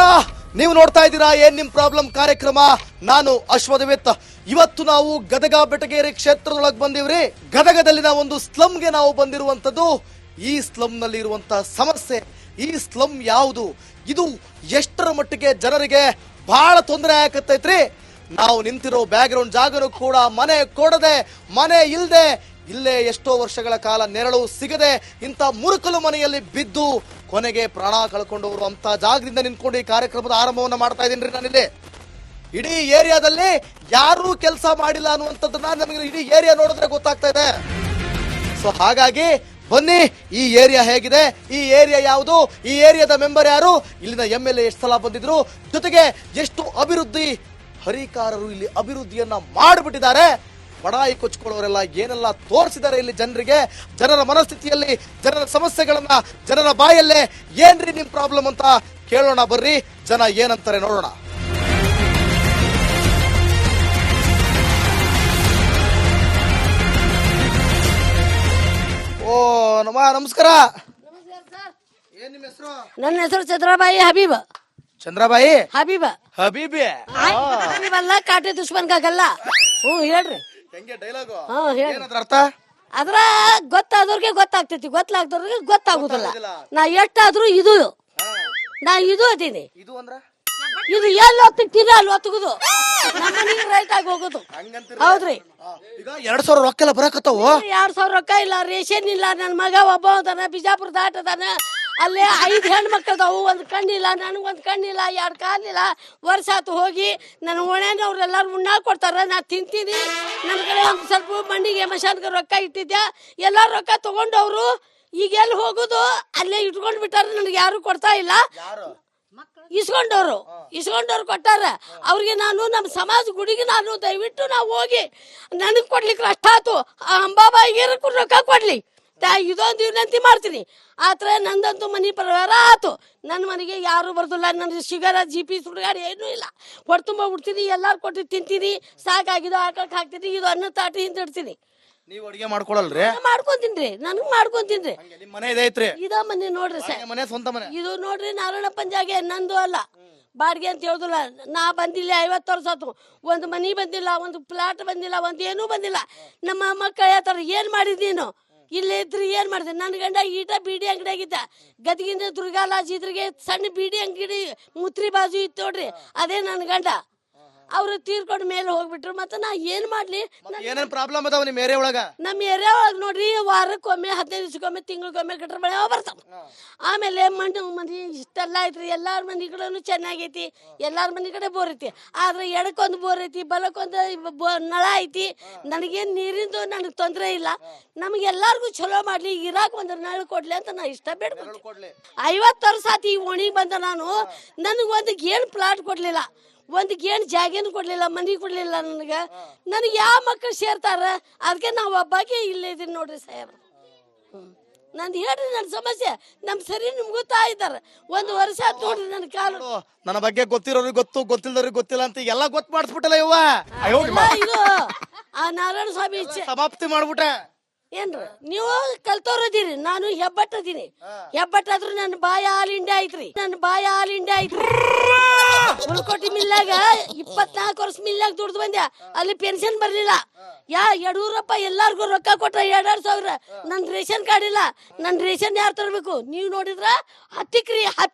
ನಮಸ್ಕಾರ. ನೀವು ನೋಡ್ತಾ ಇದ್ದೀರಾ ಏನ್ ನಿಮ್ ಪ್ರಾಬ್ಲಮ್ ಕಾರ್ಯಕ್ರಮ. ನಾನು ಅಶ್ವಥವಿತ್. ಇವತ್ತು ನಾವು ಗದಗ ಬೆಟಗೇರಿ ಕ್ಷೇತ್ರದೊಳಗೆ ಬಂದಿವ್ರಿ. ಗದಗದಲ್ಲಿನ ಒಂದು ಸ್ಲಮ್ಗೆ ನಾವು ಬಂದಿರುವಂತದ್ದು. ಈ ಸ್ಲಮ್ ನಲ್ಲಿ ಇರುವಂತಹ ಸಮಸ್ಯೆ, ಈ ಸ್ಲಮ್ ಯಾವುದು, ಇದು ಎಷ್ಟರ ಮಟ್ಟಿಗೆ ಜನರಿಗೆ ಬಹಳ ತೊಂದರೆ ಆಗತ್ತೈತ್ರಿ. ನಾವು ನಿಂತಿರೋ ಬ್ಯಾಕ್ ಗ್ರೌಂಡ್ ಜಾಗನೂ ಕೂಡ ಮನೆ ಕೊಡದೆ, ಮನೆ ಇಲ್ಲದೆ, ಇಲ್ಲೇ ಎಷ್ಟೋ ವರ್ಷಗಳ ಕಾಲ ನೆರಳು ಸಿಗದೆ ಇಂಥ ಮುರುಕಲು ಮನೆಯಲ್ಲಿ ಬಿದ್ದು ಕೊನೆಗೆ ಪ್ರಾಣ ಕಳ್ಕೊಂಡವರು ಅಂತ ಜಾಗದಿಂದ ನಿಂತ್ಕೊಂಡು ಈ ಕಾರ್ಯಕ್ರಮದ ಆರಂಭವನ್ನ ಮಾಡ್ತಾ ಇದ್ದೀನಿ. ನಾನಿಲ್ಲಿ ಇಡೀ ಏರಿಯಾದಲ್ಲಿ ಯಾರೂ ಕೆಲಸ ಮಾಡಿಲ್ಲ ಅನ್ನುವಂಥದ್ದನ್ನ ನಮಗೆ ಇಡೀ ಏರಿಯಾ ನೋಡಿದ್ರೆ ಗೊತ್ತಾಗ್ತಾ ಇದೆ. ಸೊ ಹಾಗಾಗಿ ಬನ್ನಿ, ಈ ಏರಿಯಾ ಹೇಗಿದೆ, ಈ ಏರಿಯಾ ಯಾವುದು, ಈ ಏರಿಯಾದ ಮೆಂಬರ್ ಯಾರು, ಇಲ್ಲಿನ MLA ಎಷ್ಟು ಸಲ ಬಂದಿದ್ರು, ಜೊತೆಗೆ ಎಷ್ಟು ಅಭಿವೃದ್ಧಿ ಹರಿಕಾರರು ಇಲ್ಲಿ ಅಭಿವೃದ್ಧಿಯನ್ನ ಮಾಡಿಬಿಟ್ಟಿದ್ದಾರೆ, ಬಡಾಯಿ ಕೊಚ್ಕೊಳ್ಳೋರೆಲ್ಲ ಏನೆಲ್ಲ ತೋರಿಸಿದ್ದಾರೆ ಇಲ್ಲಿ ಜನರಿಗೆ, ಜನರ ಮನಸ್ಥಿತಿಯಲ್ಲಿ, ಜನರ ಸಮಸ್ಯೆಗಳನ್ನ ಜನರ ಬಾಯಲ್ಲೇ ಏನ್ರಿ ನಿಮ್ ಪ್ರಾಬ್ಲಮ್ ಅಂತ ಕೇಳೋಣ. ಬರ್ರಿ, ಜನ ಏನಂತಾರೆ ನೋಡೋಣ. ಓ ನಮಸ್ಕಾರ. ಏನ್ ನಿಮ್ಮ ಹೆಸರು? ನನ್ನ ಹೆಸರು ಚಂದ್ರಬಾಯಿ ಹಬೀಬ್. ಚಂದ್ರಬಾಯಿ ಹಬೀಬ ಹಬೀಬಿ ಹಬೀಬಲ್ಲ ಕಾಟೆ ದುಶ್ಮನ್ಗಾಗಲ್ಲ. ಹೇಳ್ರಿ ಹೆಂಗೆ ಡೈಲಾಗು? ಹೇಳಿ. ಏನದ್ರ ಅರ್ಥ? ಅದ್ರ ಗೊತ್ತಾದವ್ರಿಗೆ ಗೊತ್ತಾಗ್ತೈತಿ, ಗೊತ್ತಾಗ್ದವ್ರಿಗೆ ಗೊತ್ತಾಗುದಿಲ್ಲ. ನಾ ಎಷ್ಟಾದ್ರೂ ಇದು ಅದೀನಿ. ಇದು ಅಂದ್ರ ಇದು ಎಲ್ಲಿ ಹೊತ್ತಿಗ್ತೀರ ಅಲ್ಲಿ ಹೊತ್ತಗುದು, ನಮ್ಮನಿಗೆ ರೈಟ್ ಆಗಿ ಹೋಗುದು. ಹೌದ್ರಿ. ಈಗ 2000 ರೊಕ್ಕೆಲ್ಲ ಬರಕತ್ತಾವು. 2000 ರೊಕ್ಕ ಇಲ್ಲ, ರೇಷನ್ ಇಲ್ಲ. ನನ್ನ ಮಗ ಒಬ್ಬ ಅದಾನ, ಬಿಜಾಪುರ ದಾಟದಾನ. ಅಲ್ಲೇ 5 ಹೆಣ್ಮಕ್ಳದಾವು, ಒಂದು ಕಣ್ಣಿಲ್ಲ, ನನಗೊಂದು ಕಣ್ಣಿಲ್ಲ, 2 ಕಾಲಿಲ್ಲ. ವರ್ಷ ಆತು ಹೋಗಿ. ನನ್ನ ಒಣೆನವ್ರೆಲ್ಲಾರು ಉಣ್ಣಾಕ್ ಕೊಡ್ತಾರ, ನಾ ತಿಂತೀನಿ. ನನ್ನ ಕಡೆ ಒಂದು ಸ್ವಲ್ಪ ಮಂಡಿಗೆ ಮಶಾನ್ಗೆ ರೊಕ್ಕ ಇಟ್ಟಿದ್ದೆ, ಎಲ್ಲಾರು ರೊಕ್ಕ ತಗೊಂಡವ್ರು. ಈಗ ಎಲ್ಲಿ ಹೋಗುದು, ಅಲ್ಲೇ ಇಟ್ಕೊಂಡ್ ಬಿಟ್ಟಾರ, ನನಗೆ ಯಾರು ಕೊಡ್ತಾ ಇಲ್ಲ. ಇಸ್ಕೊಂಡವ್ರು ಕೊಟ್ಟಾರ. ಅವ್ರಿಗೆ ನಾನು ನಮ್ಮ ಸಮಾಜ ಗುಡಿಗೆ ನಾನು ದಯವಿಟ್ಟು ನಾವು ಹೋಗಿ ನನಗೆ ಕೊಡ್ಲಿಕ್ಕೆ ಅಷ್ಟ ಆತು. ಅಂಬಾಬಾಯಿಗೆ ರೊಕ್ಕ ಕೊಡ್ಲಿ, ಇದೊಂದು ವಿನಂತಿ ಮಾಡ್ತೀನಿ. ಆತರ ನಂದಂತೂ ಮನೆ ಪರಿವಾರ ಆತು. ನನ್ನ ಮನೆಗೆ ಯಾರು ಬರ್ದಿಲ್ಲ. ನನ್ನ ಶುಗರ್ GP ಸುಡುಗಾಡಿ ಏನೂ ಇಲ್ಲ. ಹೊಟ್ಟೆ ತುಂಬ ಬಿಡ್ತೀನಿ, ಎಲ್ಲಾರು ಕೊಟ್ಟು ತಿಂತೀನಿ. ಸಾಕಾಗಿದ್ದು ಆಕಳಕ್ಕೆ ಹಾಕ್ತೀನಿ, ಇದು ಅನ್ನ ತಾಟಿ ಹಿಂದಿಡ್ತೀನಿ. ನೀವು ಅಡಿಗೆ ಮಾಡ್ಕೊಳಲ್ರಿ? ಮಾಡ್ಕೊಂತೀನಿ, ನನಗೆ ಮಾಡ್ಕೊಂತೀನಿ. ನಿಮ್ಮ ಮನೆ ಇದೈತ್ರಿ? ಇದ ಮನೆ ನೋಡ್ರಿ ಸರ್, ಮನೆ ಸ್ವಂತ ಮನೆ ಇದು ನೋಡ್ರಿ. ನಾರಾಯಣಪ್ಪನ ಜಾಗ, ನಂದು ಅಲ್ಲ, ಬಾಡಿಗೆ ಅಂತ ಹೇಳುದಿಲ್ಲ. ನಾ ಬಂದಿಲ್ಲ 50 ವರ್ಷ ಆತು. ಒಂದು ಮನಿ ಬಂದಿಲ್ಲ, ಒಂದು ಪ್ಲಾಟ್ ಬಂದಿಲ್ಲ, ಒಂದು ಏನೂ ಬಂದಿಲ್ಲ. ನಮ್ಮ ಮಕ್ಕಳು ಹೇಳ್ತಾರ, ಏನ್ ಮಾಡಿದ್ ನೀನು ಇಲ್ಲೇ ಇದ್ರಿ, ಏನ್ ಮಾಡಿದೆ? ನನ್ನ ಗಂಡ ಈಟ ಬೀಡಿ ಅಂಗಡಿ ಆಗಿದ್ದ. ಗದಗಿಂದ ದುರ್ಗಾಲ ಇದ್ರಿಗೆ ಸಣ್ಣ ಬೀಡಿ ಅಂಗಡಿ ಮುತ್ರಿ ಬಾಜು ಇತ್ತು ನೋಡ್ರಿ, ಅದೇ ನನ್ನ ಗಂಡ. ಅವ್ರು ತೀರ್ಕೊಂಡ್ ಮೇಲೆ ಹೋಗ್ಬಿಟ್ರು. ಮತ್ತೆ ನಾ ಏನ್ ಮಾಡ್ಲಿ? ಏನೇನ್ ಪ್ರಾಬ್ಲಮ್ ಅದಾವ ನಿಮ್ ಏರಿಯಾ ಒಳಗ? ನಮ್ಮ ಏರಿಯಾ ಒಳಗ ನೋಡ್ರಿ, ವಾರಕ್ಕೊಮ್ಮೆ, 15 ದಿವಸಕ್ಕೊಮ್ಮೆ, ತಿಂಗಳಿಗೊಮ್ಮೆ ಗಟ್ರ ಮಳೆ ಬರ್ತಾವ. ಆಮೇಲೆ ಮಣ್ಣು ಮನಿ ಇಷ್ಟೆಲ್ಲ ಐತ್ರಿ. ಎಲ್ಲಾರ ಮನಿ ಕಡೆನು ಚೆನ್ನಾಗೈತಿ, ಎಲ್ಲಾರ ಮನಿ ಕಡೆ ಬೋರ್ ಐತಿ. ಆದ್ರೆ ಎಡಕ್ಕೊಂದು ಬೋರ್ ಐತಿ, ಬಲಕ್ಕೊಂದು ನಳ ಐತಿ. ನನಗೇನ್ ನೀರಿಂದು ನನಗೆ ತೊಂದರೆ ಇಲ್ಲ. ನಮ್ಗೆ ಎಲ್ಲಾರ್ಗು ಚಲೋ ಮಾಡ್ಲಿ, ಇರಾಕ್ ಒಂದು ನಳ ಕೊಡ್ಲಿ ಅಂತ ನಾ ಇಷ್ಟ ಬೇಡ್ಕೊಳ್ತೀನಿ. 50 ವರ್ಷ ಆತಿ ಈ ಓಣಿಗೆ ಬಂದ ನಾನು. ನನಗೊಂದು ಏನ್ ಪ್ಲಾಟ್ ಕೊಡ್ಲಿಲ್ಲ, ಒಂದು ಏನು ಜಾಗೇನು ಕೊಡ್ಲಿಲ್ಲ, ಮನಿ ಕೊಡ್ಲಿಲ್ಲ. ನನಗೆ ಯಾವ ಮಕ್ಕಳು ಸೇರ್ತಾರ? ಅದಕ್ಕೆ ನಾವು ಒಬ್ಬಾಕೆ ಇಲ್ಲೇ ಇದೀನಿ ನೋಡ್ರಿ ಸಾಹೇಬ್ರ. ನಂದು ಹೇಳ್ರಿ ನನ್ನ ಸಮಸ್ಯೆ. ನಮ್ ಸರಿ ನಿಮ್ಗೆ ಗೊತ್ತಾ ಇದ್ದಾರ. 1 ವರ್ಷ ಆಯ್ತು ನೋಡ್ರಿ ನನ್ನ ಕಾಲು. ನನ್ನ ಬಗ್ಗೆ ಗೊತ್ತಿರೋರಿಗೆ ಗೊತ್ತು, ಗೊತ್ತಿಲ್ಲದವ್ರಿಗೆ ಗೊತ್ತಿಲ್ಲ ಅಂತ ಎಲ್ಲ ಗೊತ್ತು ಮಾಡಿಸ್ಬಿಟ್ಟಲ್ಲ ಇವ. ಇದು ಆ ನಾರಾಯಣ ಸ್ವಾಮಿ ಇಚ್ಛೆ ಸಮಾಪ್ತಿ ಮಾಡ್ಬಿಟ್ಟೆ. ಏನ್ರಿ ನೀವು ಕಲ್ತವ್ರದೀರಿ, ನಾನು ಹೆಬ್ಬಟ್ಟದೀನಿ. ಹೆಬ್ಬಟ್ಟಾದ್ರೂ ನನ್ನ ಬಾಯ ಆಲ್ ಇಂಡಿಯಾ ಐತ್ರಿ, ನನ್ನ ಬಾಯ ಆಲ್ ಇಂಡಿಯಾ ಐತ್ರಿ. ಹುಲ್ಕೋಟಿ ಮಿಲ್ಲಾಗ 24 ವರ್ಷ ಮಿಲ್ಲಾಗ ದುಡ್ದು ಬಂದ್ಯಾ. ಅಲ್ಲಿ ಪೆನ್ಷನ್ ಬರ್ಲಿಲ್ಲ. ಯಡಿಯೂರಪ್ಪ ಎಲ್ಲಾರ್ಗು ರೊಕ್ಕ ಕೊಟ್ಟ 2,000. ನನ್ ರೇಷನ್ ಕಾರ್ಡ್ ಇಲ್ಲ. ನನ್ ರೇಷನ್ ಯಾರು ತರಬೇಕು? ನೀವು ನೋಡಿದ್ರ ಹತ್ತಿಕ್ರಿ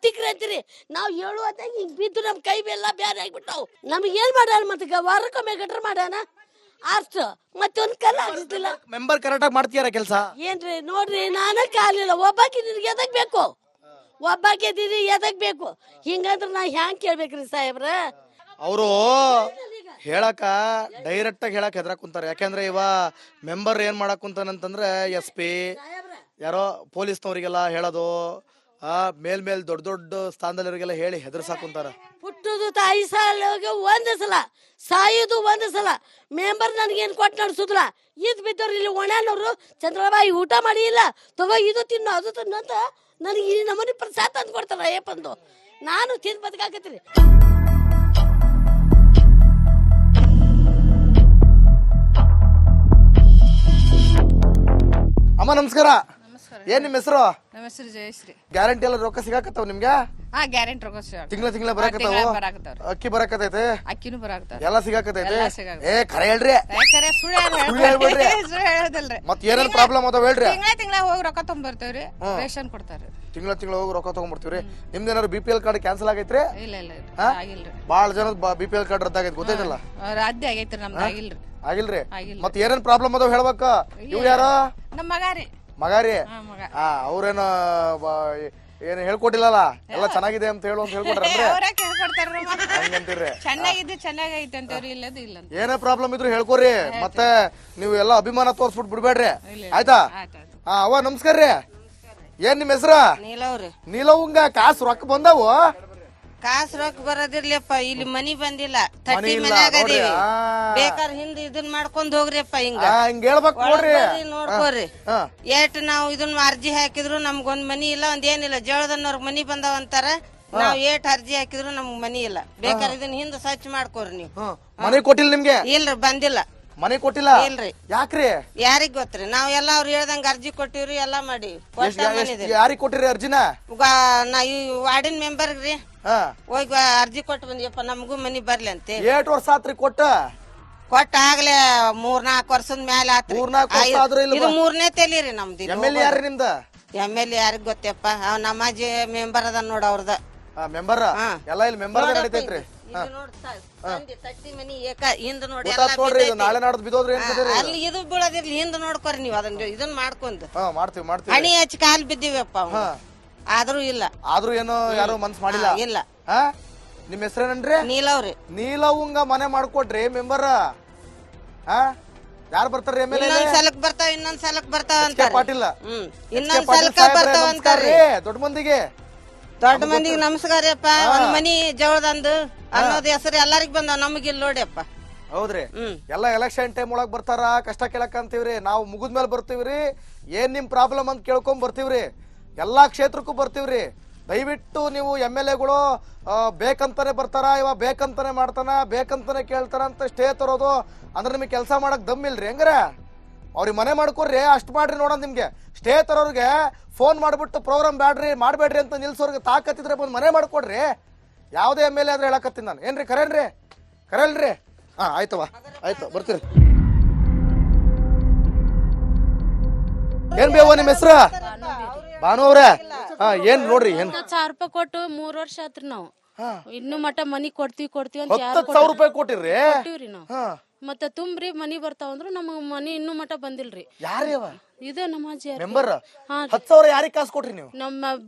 ಅಂತೀರಿ. ನಾವು ಹೇಳುವಂತ ಹಿಂಗ್ ಬಿದ್ದು ನಮ್ ಕೈ ಬೆಲ್ಲ ಬ್ಯಾರೆ ಆಗ್ಬಿಟ್ಟಾವ್. ನಮ್ಗೆ ಏನ್ ಮಾಡ್ಯಾರ? ಮತ್ತೆ ವಾರಕ್ಕೊಮ್ಮೆ ಗಟ್ರ ಮಾಡ್ಯಾನ ಅಷ್ಟು. ಮತ್ತೊಂದ್ ಕಲ್ಲ ಆಗಿದ್ದಿಲ್ಲ. ಮೆಂಬರ್ ಕರೆಕ್ಟಾಗಿ ಮಾಡ್ತೀಯಾರ ಕೆಲಸ? ಏನ್ರಿ ನೋಡ್ರಿ, ನಾನ ಕಾಲಿಲ್ಲ. ಒಬ್ಬಾಕಿ ನಿನ್ಗೆ ಎದಕ್ ಬೇಕು? ಒಬ್ಬಾಕಿ ಇದೀರಿ, ಎದಕ್ ಬೇಕು? ಹಿಂಗಂದ್ರ ನಾ ಹ್ಯಾಂಗ್ ಕೇಳ್ಬೇಕ್ರಿ ಸಾಹೇಬ್ರ? ಅವರು ಹೇಳಕ ಡೈರೆಕ್ಟ್ ಆಗಿ ಹೇಳಕ್ ಹೆದರಾಕ್ ಕುಂತಾರ. ಯಾಕಂದ್ರೆ ಇವ ಮೆಂಬರ್ ಏನ್ ಮಾಡಕ್ ಕುಂತಾನಂತಂದ್ರೆ SP ಯಾರೋ ಪೊಲೀಸ್ನವ್ರಿಗೆಲ್ಲ ಹೇಳೋದು, ಮೇಲ್ ದೊಡ್ಡ ಸ್ಥಾನದಲ್ಲಿವರಿಗೆಲ್ಲ ಹೇಳಿ ಹೆದರ್ಸಾಕ್ ಕುಂತಾರ. ಹುಟ್ಟುದು ತಾಯಿ ಸಾಲಿಗೆ 1 ಸಲ, ಸಾಯುದು 1 ಸಲ. ಮೆಂಬರ್ ನನ್ಗೇನ್ ಕೊಟ್ಟು ನಡ್ಸುದ್ರ? ಇದ್ ಬಿದ್ದವ್ರು ಇಲ್ಲಿ ಒಣನವ್ರು ಚಂದ್ರಬಾಯಿ ಊಟ ಮಾಡಿ ಇಲ್ಲ, ತಗೋ ಇದು ತಿನ್ನು ಅದು ತಿನ್ನು ಅಂತ ನನಗೆ ಈ ನಮೂನಿ ಪ್ರಸಾದ ತಂದು ಕೊಡ್ತಾರ. ಏಪಂದು ನಾನು ತಿಂದು ಬದುಕಾಕತ್ತೀನಿ. ಅಮ್ಮ ನಮಸ್ಕಾರ. ಏನ್ ನಿಮ್ಮ ಹೆಸರು? ನಮ್ಮ ಹೆಸರು ಜಯಶ್ರೀ. ಗ್ಯಾರಂಟಿ ಎಲ್ಲ ರೊಕ್ಕ ಸಿಗಾಕತ್ತಾವ ನಿಮ್ಗೆ? ಹಾ, ಗ್ಯಾರಂಟಿ ರೊಕ್ಕ ತಿಂಗಳ ಬರಾಕತ್ತಾವ. ಅಕ್ಕಿ ಬರಾಕತೈತೆ, ಅಕ್ಕಿನೂ ಬರಾಕತ್ತಾವ, ಎಲ್ಲ ಸಿಗಾಕತೈತೆ. ಎಲ್ಲ ಸಿಗಾಕತ್ತೈತೆ. ಏ ಖರೆ ಹೇಳ್ರಿ, ಸುಳ್ಳು ಹೇಳ್ಬೇಡ್ರಿ. ಹೇಳೋದಿಲ್ರಿ. ಮತ್ ಏನೇನ್ ಪ್ರಾಬ್ಲಮ್ ಅದಾವ ಹೇಳ್ರಿ. ತಿಂಗಳ ಹೋಗಿ ರೊಕ್ಕ ತಗೊಂಡ್ಬರ್ತೇವ್ರಿ, ರೇಷನ್ ಕೊಡ್ತಾರ್ರಿ. ತಿಂಗಳ ಹೋಗಿ ರೊಕ್ಕ ತಗೊಂಡ್ಬರ್ತೀವ್ರಿ. ನಿಮ್ದೇನಾದ್ರು BPL ಕಾರ್ಡ್ ಕ್ಯಾನ್ಸಲ್ ಆಗೈತ್ರಿ? ಇಲ್ಲ ಆಗಿಲ್ರಿ. ಬಾಳ ಜನ BPL ಕಾರ್ಡ್ ರದ್ದಾಗೈತಿ, ಗೊತ್ತೈತಲ್ಲ? ರಾಜ್ಯ ಆಗೈತ್ರಿ, ನಮ್ದು ಆಗಿಲ್ರಿ. ಆಗಿಲ್ರಿ? ಮತ್ ಏನೇನ್ ಪ್ರಾಬ್ಲಮ್ ಅದಾವ ಹೇಳ್ಬೇಕ. ಇವ್ ಯಾರ? ನಮ್ಮ ಮಗಾರಿ. ಮಗಾರಿ? ಮಗ. ಅವ್ರೇನ ಏನ್ ಹೇಳ್ಕೊಟ್ಟಿಲ್ಲಲ್ಲ, ಎಲ್ಲ ಚೆನ್ನಾಗಿದೆ ಅಂತ ಹೇಳು ಅಂತ ಹೇಳ್ಕೊಟ್ರನ್ರಿ? ಅವ್ರೇ ಕೇಳ್ಕೊಡ್ತಾರ್ರಿ. ಹಂಗಂತೀರಿ? ಚೆನ್ನಾಗಿದ್ದು ಚೆನ್ನಾಗೈತೆ ಅಂತವ್ರಿ, ಇಲ್ಲದು ಇಲ್ಲ ಅಂತ. ಏನೇ ಪ್ರಾಬ್ಲಮ್ ಇದ್ರು ಹೇಳ್ಕೊರಿ. ಮತ್ತೆ ನೀವು ಎಲ್ಲ ಅಭಿಮಾನ ತೋರ್ಸ್ಬಿಟ್ಟು ಬಿಡ್ಬೇಡ್ರಿ, ಆಯ್ತಾ? ಅವ್ವ ನಮಸ್ಕಾರ ರೀ. ಏನ್ ನಿಮ್ ಹೆಸರ? ನೀಲವ್ರಿ. ನೀಲವಂಗ ಕಾಸು ರೊಕ್ಕ ಬಂದಾವು? ಕಾಸು ರೊಕ್ಕ ಬರೋದಿರ್ಲಿಯಪ್ಪ, ಇಲ್ಲಿ ಮನಿ ಬಂದಿಲ್ಲ, ತಟ್ಟಿ ಮನ್ಯಾಗ ಅದೀವಿ. ಬೇಕಾದ್ರೆ ಹಿಂದ್ ಇದನ್ ಮಾಡ್ಕೊಂಡ್ ಹೋಗ್ರಿಯಪ್ಪ. ಹಿಂಗ ಹಿಂಗ ಹೇಳ್ಬೇಕು ನೋಡ್ರಿ. ನೋಡ್ಕೋರಿ. ಎಷ್ಟ್ ನಾವು ಇದನ್ನ ಅರ್ಜಿ ಹಾಕಿದ್ರು ನಮ್ಗೊಂದ್ ಮನಿ ಇಲ್ಲ, ಒಂದ್ ಏನಿಲ್ಲ. ಜೋಳದನ್ನವ್ರ ಮನಿ ಬಂದಾವ ಅಂತಾರ, ನಾವ್ ಏಟ್ ಅರ್ಜಿ ಹಾಕಿದ್ರು ನಮ್ಗ್ ಮನಿ ಇಲ್ಲ. ಬೇಕಾದ್ರೆ ಇದನ್ನ ಹಿಂದ ಸ್ವಚ್ಛ ಮಾಡ್ಕೋರಿ ನೀವು. ಮನೆ ಕೊಟ್ಟಿಲ್ಲ ನಿಮ್ಗೆ? ಇಲ್ರಿ, ಬಂದಿಲ್ಲ. ಮನೆ ಕೊಟ್ಟಿಲ್ಲ? ಇಲ್ರಿ. ಯಾಕ್ರಿ? ಯಾರಿಗ್ ಗೊತ್ತ್ರಿ? ನಾವ್ ಎಲ್ಲಾ ಅವ್ರು ಹೇಳ್ದಂಗ ಅರ್ಜಿ ಕೊಟ್ಟಿವ್ರಿ, ಎಲ್ಲಾ ಮಾಡಿ. ಯಾರಿಗ್ ಕೊಟ್ಟಿರಿ ಅರ್ಜಿನ? ನಾ ಈ ವಾರ್ಡಿನ ಮೆಂಬರ್ಗ್ರಿ ಹೋಗಿ ಅರ್ಜಿ ಕೊಟ್ಟು ಬಂದಿಯಪ್ಪ, ನಮಗೂ ಮನಿ ಬರ್ಲಿ ಅಂತ. 8 ವರ್ಷ ಆತ್ರಿ ಕೊಟ್ಟ? ಕೊಟ್ಟ ಆಗ್ಲೇ 3-4 ವರ್ಷದ ಮ್ಯಾಲ ಆತ್ರಿ. 3-4 ವರ್ಷ ಆದ್ರೂ ಇಲ್ಲ. ಇದು ಮೂರನೇ ತೆಲಿರಿ ನಮ್ದು. MLA ಯಾರು ನಿಮ್ದ? MLA ಯಾರಿಗ್ ಗೊತ್ತಪ್ಪ, ಅವ್ ನಮಾಜಿ ಮೆಂಬರ್ ಅದ ನೋಡ ಅವ್ರದ. ಮೆಂಬರ್ ಎಲ್ಲ ಇಲ್ಲಿ ಮೆಂಬರ್ ನಡೀತೈತ್ರಿ. ತಟ್ಟಿ ಮನಿ ಏಕ ಹಿಂದ ನೋಡಿ ನೋಡ್ರಿ, ನಾಳೆ ನಾಡ್ದು ಬಿದ್ದೋದ್ರಿ. ಅಲ್ಲಿ ಇದು ಬೀಳೋದಿರ್ಲಿ, ಹಿಂದ ನೋಡ್ಕೊರಿ ನೀವು ಅದನ್ನ ಇದನ್ನ ಮಾಡ್ಕೊಂಡ್. ಮಾಡ್ತೀವಿ. ಹಣಿ ಹಚ್ಚಿ ಕಾಲ್ ಬಿದ್ದಿವಪ್ಪ, ಆದ್ರೂ ಇಲ್ಲ. ಆದ್ರೂ ಏನು ಯಾರು ಮನ್ಸ್ ಮಾಡಿಲ್ಲ? ಇಲ್ಲ. ನಿಮ್ ಹೆಸರೇನನ್ರಿ? ನೀಲವ್ರಿ. ನೀಲವಂಗ ಮನೆ ಮಾಡ್ಕೊಟ್ರಿ ಮೆಂಬರ್. ಯಾರು ಬರ್ತಾರ್ರಿ? MLA ಇನ್ನೊಂದ್ ಸಲಕ್ ಬರ್ತಾವ, ಇನ್ನೊಂದ್ ಸಲಕ್ ಬರ್ತಾವ ಅಂತ. ಪಾಟೀಲ್ ಇನ್ನೊಂದ್ ಸಲಕ ಬರ್ತಾವ ಅಂತಾರ್ರಿ. ದೊಡ್ಡ ಮಂದಿಗೆ ನಮಸ್ಕಾರಪ್ಪ. ಒಂದ್ ಮನಿ ಜವಳದಂದು ಅನ್ನೋದ್ ಹೆಸರು ಎಲ್ಲರಿಗ್ ಬಂದಾವ, ನಮಗಿಲ್ ನೋಡಿಯಪ್ಪ. ಹೌದ್ರಿ? ಎಲ್ಲ ಎಲೆಕ್ಷನ್ ಟೈಮ್ ಒಳಗ್ ಬರ್ತಾರ, ಕಷ್ಟ ಕೇಳಕ್ ಅಂತೀವ್ರಿ. ನಾವು ಮುಗಿದ್ಮೇಲೆ ಬರ್ತೀವ್ರಿ, ಏನ್ ನಿಮ್ ಪ್ರಾಬ್ಲಮ್ ಅಂತ ಕೇಳ್ಕೊಂಡ್ ಬರ್ತೀವ್ರಿ. ಎಲ್ಲಾ ಕ್ಷೇತ್ರಕ್ಕೂ ಬರ್ತೀವ್ರಿ. ದಯವಿಟ್ಟು ನೀವು MLAಗಳು ಬೇಕಂತಾನೆ ಬರ್ತಾರ, ಇವ ಬೇಕಂತಾನೆ ಮಾಡ್ತಾನ, ಬೇಕಂತಾನೆ ಕೇಳ್ತಾರ ಅಂತ ಸ್ಟೇ ತರೋದು ಅಂದ್ರೆ ನಿಮಗೆ ಕೆಲಸ ಮಾಡಕ್ ದಮ್ ಇಲ್ರಿ. ಹೆಂಗ್ರ ಅವ್ರಿಗೆ ಮನೆ ಮಾಡ್ಕೊಡ್ರಿ, ಅಷ್ಟ್ ಮಾಡ್ರಿ. ನೋಡೋಣ, ನಿಮ್ಗೆ ಸ್ಟೇ ತರೋರ್ಗೆ ಫೋನ್ ಮಾಡ್ಬಿಟ್ಟು ಪ್ರೋಗ್ರಾಮ್ ಮಾಡ್ಬೇಡ್ರಿ ಅಂತ ನಿಲ್ಸೋರ್ಗೆ ತಾಕತ್ತಿದ್ರೆ ಬಂದು ಮನೆ ಮಾಡ್ಕೊಡ್ರಿ. ಯಾವ್ದೇ MLA ಆದ್ರೆ ಹೇಳಕತ್ತೀನಿ ನಾನು. ಏನ್ರಿ ಕರೆಯಲ್ರಿ? ಆಯ್ತವ, ಆಯ್ತು, ಬರ್ತೀರಿ. ಏನ್ ಬೇವ ನಿಮ್ ಹೆಸರು? ಭಾನು ಅವ್ರ? ಏನ್ ನೋಡ್ರಿ, ಏನ್ 10,000 ರೂಪಾಯಿ ಕೊಟ್ಟು 3 ವರ್ಷ ಆತ್ರಿ. ನಾವು ಇನ್ನು ಮಟ ಮನಿ ಕೊಡ್ತೀವಿ ಅಂತ 10,000 ರೂಪಾಯಿ ಕೊಟ್ಟಿರ್ರಿ? ಕೊಟ್ಟಿವ್ರಿ ನಾವು. ಮತ್ತೆ ತುಂಬ್ರಿ ಮನಿ ಬರ್ತಾವಂದ್ರು, ನಮಗ್ ಮನಿ ಇನ್ನೂ ಮಟ ಬಂದಿಲ್ರಿ. ಯಾರೇ ಇದೇ ನಮಾಜಿ ಮೆಂಬರ್? 10,000 ಯಾರಿಗೆ ಕಾಸು ಕೊಟ್ರಿ ನೀವು? ನಮ್ಮ